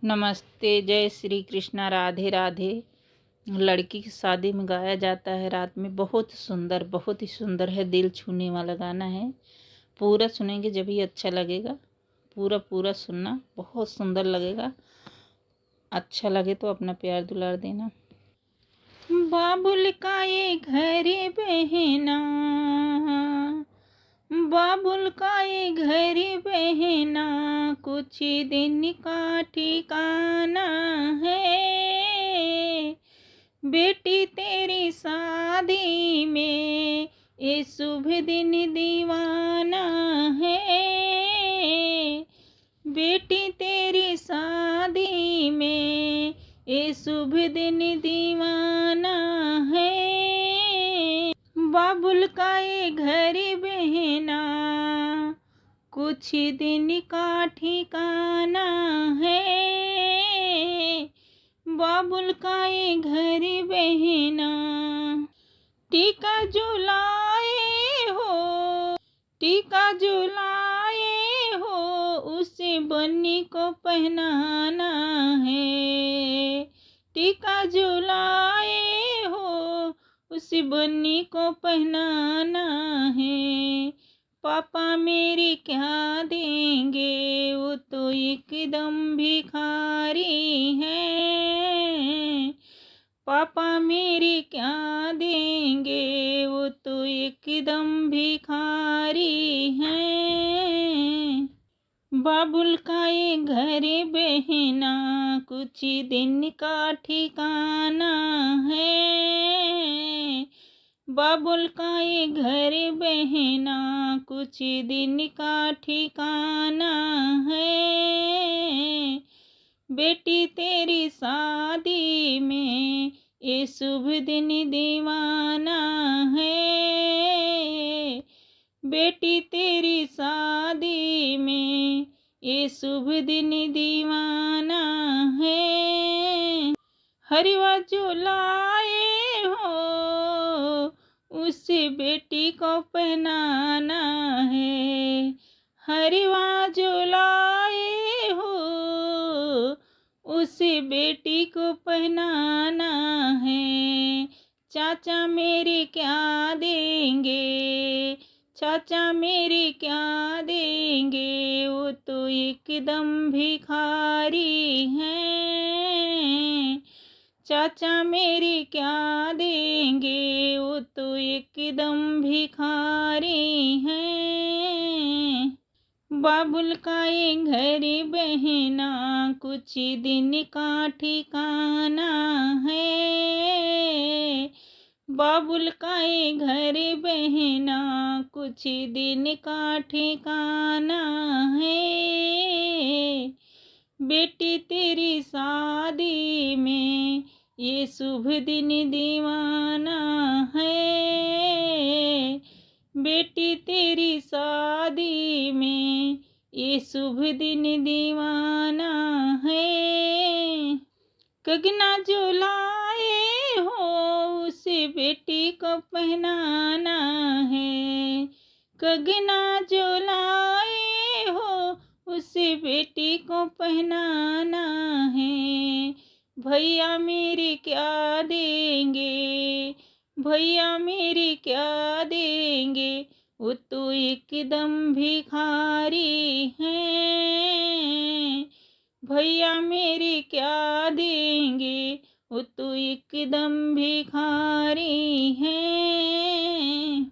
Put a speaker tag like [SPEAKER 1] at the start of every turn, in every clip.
[SPEAKER 1] नमस्ते, जय श्री कृष्णा, राधे राधे। लड़की की शादी में गाया जाता है रात में। बहुत सुंदर, बहुत ही सुंदर है, दिल छूने वाला गाना है। पूरा सुनेंगे जब ही अच्छा लगेगा। पूरा पूरा सुनना, बहुत सुंदर लगेगा। अच्छा लगे तो अपना प्यार दुलार देना। बाबुल का ये घर बहना, बाबुल का ये घर बहना, कुछ दिन का ठिकाना है। बेटी तेरी शादी में ये शुभ दिन दीवाना है। बेटी तेरी शादी में ये शुभ दिन दीवाना है। बाबुल का ये घर बहना, कुछ दिन का ठिकाना है। बाबुल का ये घर बहना, टीका जो लाए हो, टीका जो लाए हो, उसे बन्नी को पहनाना है। टीका जो लाए हो, उसे बन्नी को पहनाना है। पापा मेरे क्या देंगे, वो तो एकदम भिखारी है। पापा मेरे क्या देंगे, वो तो एकदम भिखारी है। बाबुल का ये घर बहना, कुछ दिन का ठिकाना है। बाबुल का ये घर बहना, कुछ दिन का ठिकाना है। बेटी तेरी शादी में ये शुभ दिन दीवाना है। बेटी तेरी शादी में ये शुभ दिन दीवाना है। हरिवा जो लाए हो, उसे बेटी को पहनाना है। हरिवा जो लाए हो, उसे बेटी को पहनाना है। चाचा मेरे क्या देंगे, चाचा मेरे क्या देंगे, वो तो एकदम भिखारी हैं। चाचा मेरे क्या देंगे, वो तो एकदम भिखारी हैं। बाबुल का ये घर बहना, कुछ दिन का ठिकाना है। बाबुल का ये घर बहना, कुछ दिन का ठिकाना है। बेटी तेरी शादी में ये शुभ दिन दीवाना है। बेटी तेरी शादी में ये शुभ दिन दीवाना है। कंगना जो लाए हो, उसे बेटी को पहनाना है। कंगना जो लाए हो, उसे बेटी को पहनाना है। भैया मेरे क्या देंगे, भैया मेरे क्या देंगे, वो तो एकदम भिखारी हैं। भैया मेरे क्या देंगे, वो तो एकदम भिखारी हैं।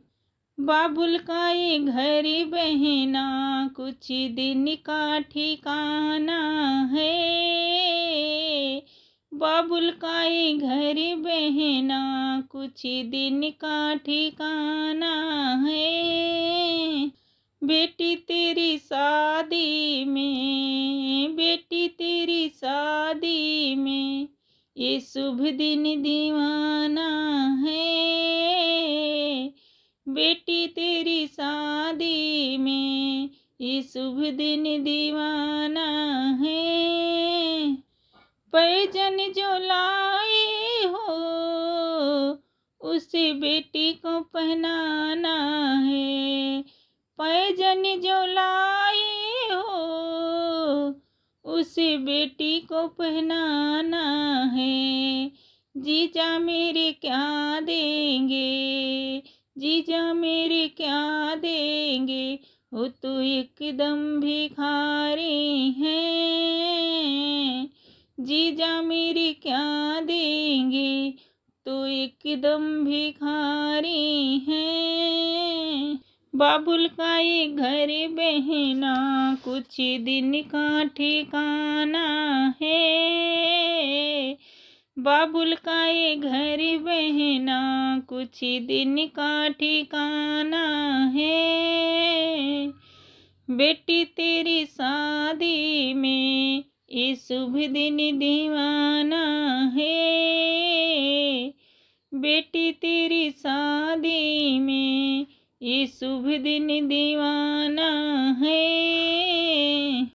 [SPEAKER 1] बाबुल का ये घर बहना, कुछ दिन का ठिकाना है। बाबुल का ये घर बहना, कुछ दिन का ठिकाना है। बेटी तेरी शादी में, बेटी तेरी शादी में ये शुभ दिन दीवाना है। बेटी तेरी शादी में ये शुभ दिन दीवाना है। पैजन जो लाए हो, उसे बेटी को पहनाना है। पैजन जो लाए हो, उस बेटी को पहनाना है। जीजा मेरे क्या देंगे, जीजा मेरे क्या देंगे, वो तो एकदम भिखारी हैं। जीजा मेरे क्या देंगे, तो एकदम भिखारी हैं। बाबुल का ये घर बहना कुछ दिन का ठिकाना है। बाबुल का ये घर बहना कुछ दिन का ठिकाना है। बेटी तेरी शादी में ये शुभ दिन दीवाना है। बेटी तेरी शादी में ये शुभ दिन दीवाना है।